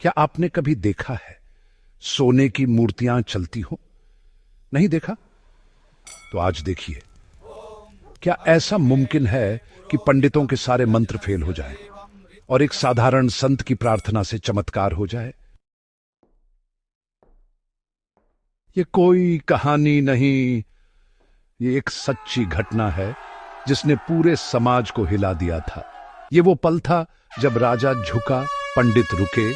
क्या आपने कभी देखा है सोने की मूर्तियां चलती हो? नहीं देखा? तो आज देखिए, क्या ऐसा मुमकिन है कि पंडितों के सारे मंत्र फेल हो जाएं और एक साधारण संत की प्रार्थना से चमत्कार हो जाए? ये कोई कहानी नहीं, ये एक सच्ची घटना है जिसने पूरे समाज को हिला दिया था। ये वो पल था जब राजा झुका, पंडित रुके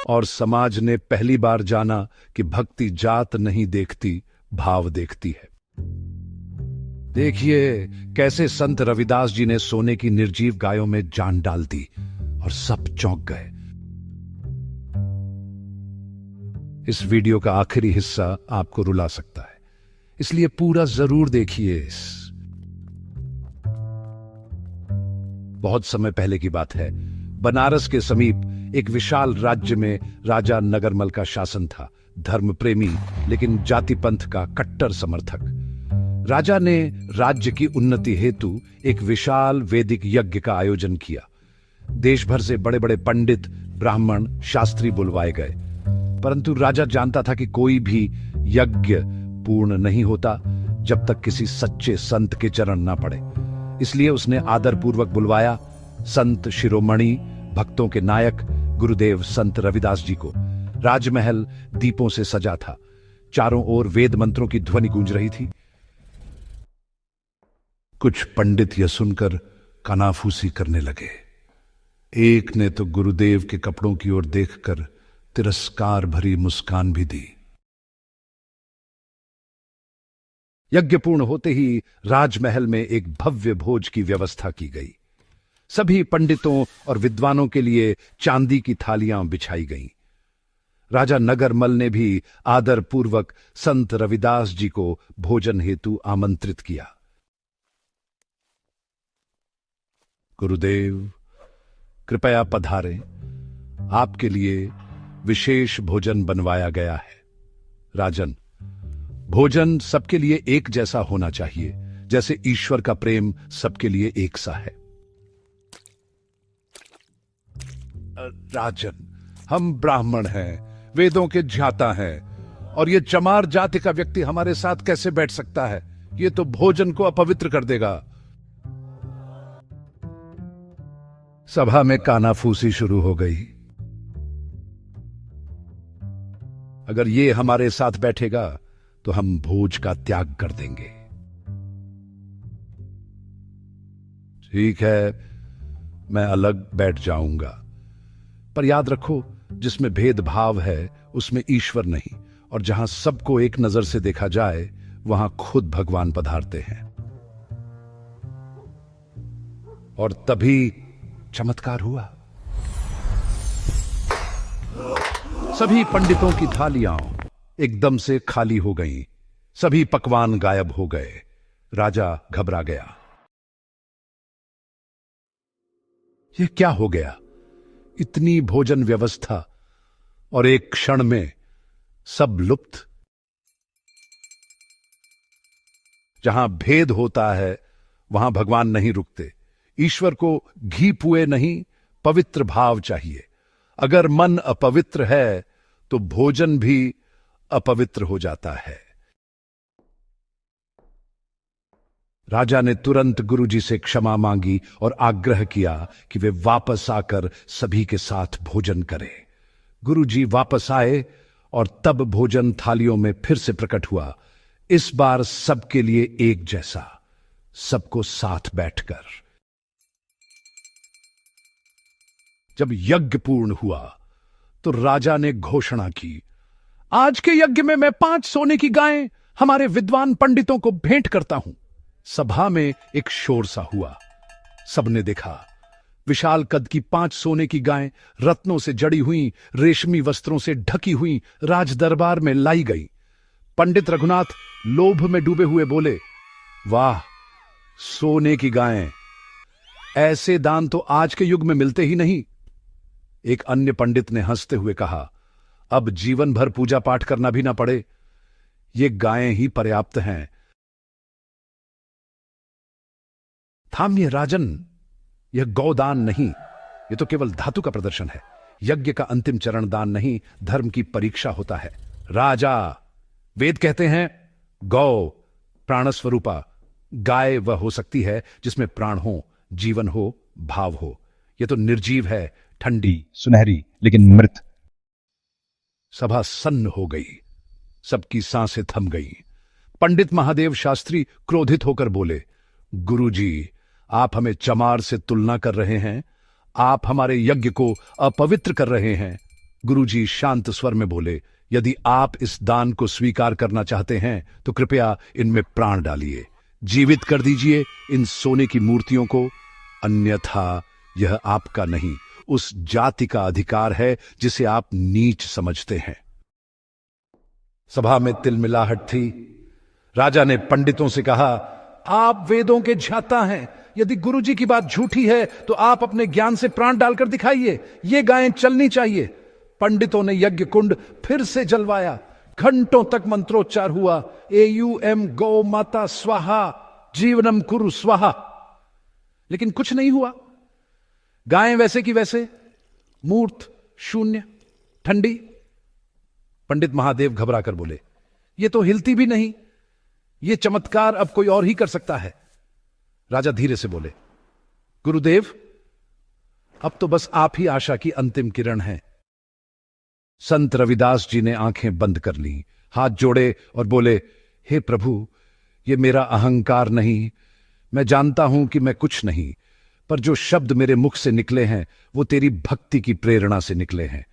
और समाज ने पहली बार जाना कि भक्ति जात नहीं देखती, भाव देखती है। देखिए कैसे संत रविदास जी ने सोने की निर्जीव गायों में जान डाल दी और सब चौंक गए। इस वीडियो का आखिरी हिस्सा आपको रुला सकता है, इसलिए पूरा जरूर देखिए। बहुत समय पहले की बात है, बनारस के समीप एक विशाल राज्य में राजा नगरमल का शासन था। धर्म प्रेमी लेकिन जाति पंथ का कट्टर समर्थक राजा ने राज्य की उन्नति हेतु एक विशाल वैदिक यज्ञ का आयोजन किया। देश भर से बड़े बड़े पंडित, ब्राह्मण, शास्त्री बुलवाए गए, परंतु राजा जानता था कि कोई भी यज्ञ पूर्ण नहीं होता जब तक किसी सच्चे संत के चरण ना पड़े। इसलिए उसने आदरपूर्वक बुलवाया संत शिरोमणि, भक्तों के नायक गुरुदेव संत रविदास जी को। राजमहल दीपों से सजा था, चारों ओर वेद मंत्रों की ध्वनि गूंज रही थी। कुछ पंडित यह सुनकर कानाफूसी करने लगे। एक ने तो गुरुदेव के कपड़ों की ओर देखकर तिरस्कार भरी मुस्कान भी दी। यज्ञ पूर्ण होते ही राजमहल में एक भव्य भोज की व्यवस्था की गई। सभी पंडितों और विद्वानों के लिए चांदी की थालियां बिछाई गईं। राजा नगरमल ने भी आदरपूर्वक संत रविदास जी को भोजन हेतु आमंत्रित किया। गुरुदेव, कृपया पधारें, आपके लिए विशेष भोजन बनवाया गया है। राजन, भोजन सबके लिए एक जैसा होना चाहिए, जैसे ईश्वर का प्रेम सबके लिए एक सा है। राजन, हम ब्राह्मण हैं, वेदों के ज्ञाता हैं, और ये चमार जाति का व्यक्ति हमारे साथ कैसे बैठ सकता है? ये तो भोजन को अपवित्र कर देगा। सभा में कानाफूसी शुरू हो गई। अगर ये हमारे साथ बैठेगा तो हम भोज का त्याग कर देंगे। ठीक है, मैं अलग बैठ जाऊंगा, पर याद रखो, जिसमें भेदभाव है उसमें ईश्वर नहीं, और जहां सबको एक नजर से देखा जाए वहां खुद भगवान पधारते हैं। और तभी चमत्कार हुआ। सभी पंडितों की थालियां एकदम से खाली हो गईं, सभी पकवान गायब हो गए। राजा घबरा गया। यह क्या हो गया? इतनी भोजन व्यवस्था और एक क्षण में सब लुप्त। जहां भेद होता है वहां भगवान नहीं रुकते। ईश्वर को घी पुए नहीं, पवित्र भाव चाहिए। अगर मन अपवित्र है तो भोजन भी अपवित्र हो जाता है। राजा ने तुरंत गुरुजी से क्षमा मांगी और आग्रह किया कि वे वापस आकर सभी के साथ भोजन करें। गुरुजी वापस आए और तब भोजन थालियों में फिर से प्रकट हुआ, इस बार सबके लिए एक जैसा, सबको साथ बैठकर। जब यज्ञ पूर्ण हुआ तो राजा ने घोषणा की, आज के यज्ञ में मैं 5 सोने की गायें हमारे विद्वान पंडितों को भेंट करता हूं। सभा में एक शोर सा हुआ। सबने देखा, विशाल कद की 5 सोने की गायें रत्नों से जड़ी हुई, रेशमी वस्त्रों से ढकी हुई राज दरबार में लाई गई। पंडित रघुनाथ लोभ में डूबे हुए बोले, वाह, सोने की गायें! ऐसे दान तो आज के युग में मिलते ही नहीं। एक अन्य पंडित ने हंसते हुए कहा, अब जीवन भर पूजा पाठ करना भी ना पड़े, ये गायें ही पर्याप्त हैं। थामिए राजन, यह गौदान नहीं, यह तो केवल धातु का प्रदर्शन है। यज्ञ का अंतिम चरण दान नहीं, धर्म की परीक्षा होता है। राजा, वेद कहते हैं गौ प्राण स्वरूपा। गाय वह हो सकती है जिसमें प्राण हो, जीवन हो, भाव हो। यह तो निर्जीव है, ठंडी, सुनहरी, लेकिन मृत। सभा सन्न हो गई, सबकी सांसें थम गई। पंडित महादेव शास्त्री क्रोधित होकर बोले, गुरुजी, आप हमें चमार से तुलना कर रहे हैं, आप हमारे यज्ञ को अपवित्र कर रहे हैं। गुरुजी शांत स्वर में बोले, यदि आप इस दान को स्वीकार करना चाहते हैं तो कृपया इनमें प्राण डालिए, जीवित कर दीजिए इन सोने की मूर्तियों को, अन्यथा यह आपका नहीं, उस जाति का अधिकार है जिसे आप नीच समझते हैं। सभा में तिलमिलाहट थी। राजा ने पंडितों से कहा, आप वेदों के ज्ञाता हैं, यदि गुरुजी की बात झूठी है तो आप अपने ज्ञान से प्राण डालकर दिखाइए, ये गायें चलनी चाहिए। पंडितों ने यज्ञ कुंड फिर से जलवाया, घंटों तक मंत्रोच्चार हुआ, एयूएम गौ माता स्वाहा, जीवनम कुरु स्वाहा। लेकिन कुछ नहीं हुआ। गायें वैसे की वैसे, मूर्त शून्य, ठंडी। पंडित महादेव घबरा कर बोले, ये तो हिलती भी नहीं, ये चमत्कार अब कोई और ही कर सकता है। राजा धीरे से बोले, गुरुदेव, अब तो बस आप ही आशा की अंतिम किरण हैं। संत रविदास जी ने आंखें बंद कर ली, हाथ जोड़े और बोले, हे प्रभु, ये मेरा अहंकार नहीं, मैं जानता हूं कि मैं कुछ नहीं, पर जो शब्द मेरे मुख से निकले हैं वो तेरी भक्ति की प्रेरणा से निकले हैं।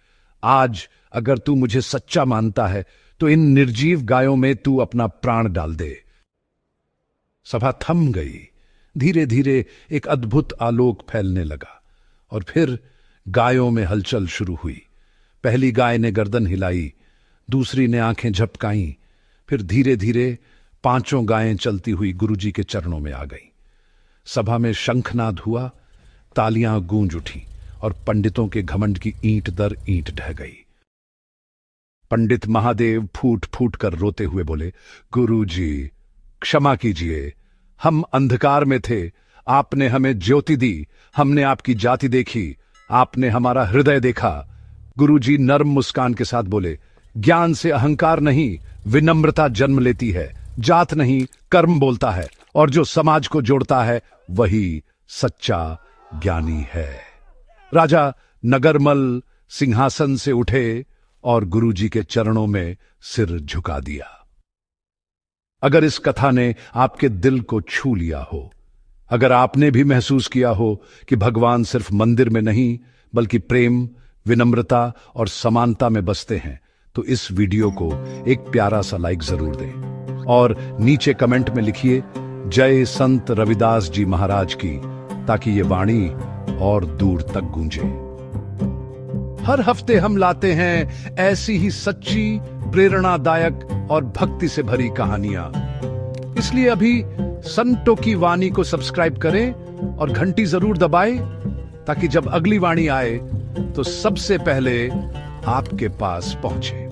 आज अगर तू मुझे सच्चा मानता है तो इन निर्जीव गायों में तू अपना प्राण डाल दे। सभा थम गई। धीरे धीरे एक अद्भुत आलोक फैलने लगा और फिर गायों में हलचल शुरू हुई। पहली गाय ने गर्दन हिलाई, दूसरी ने आंखें झपकाईं, फिर धीरे धीरे पांचों गायें चलती हुई गुरुजी के चरणों में आ गईं। सभा में शंखनाद हुआ, तालियां गूंज उठी और पंडितों के घमंड की ईंट दर ईंट ढह गई। पंडित महादेव फूट फूट कर रोते हुए बोले, गुरुजी, क्षमा कीजिए, हम अंधकार में थे, आपने हमें ज्योति दी, हमने आपकी जाति देखी, आपने हमारा हृदय देखा। गुरुजी नर्म मुस्कान के साथ बोले, ज्ञान से अहंकार नहीं, विनम्रता जन्म लेती है, जात नहीं, कर्म बोलता है, और जो समाज को जोड़ता है वही सच्चा ज्ञानी है। राजा नगरमल सिंहासन से उठे और गुरुजी के चरणों में सिर झुका दिया। अगर इस कथा ने आपके दिल को छू लिया हो, अगर आपने भी महसूस किया हो कि भगवान सिर्फ मंदिर में नहीं बल्कि प्रेम, विनम्रता और समानता में बसते हैं, तो इस वीडियो को एक प्यारा सा लाइक जरूर दें और नीचे कमेंट में लिखिए, जय संत रविदास जी महाराज की, ताकि ये वाणी और दूर तक गूंजे। हर हफ्ते हम लाते हैं ऐसी ही सच्ची, प्रेरणादायक और भक्ति से भरी कहानियां। इसलिए अभी संतों की वाणी को सब्सक्राइब करें और घंटी जरूर दबाएं, ताकि जब अगली वाणी आए तो सबसे पहले आपके पास पहुंचे।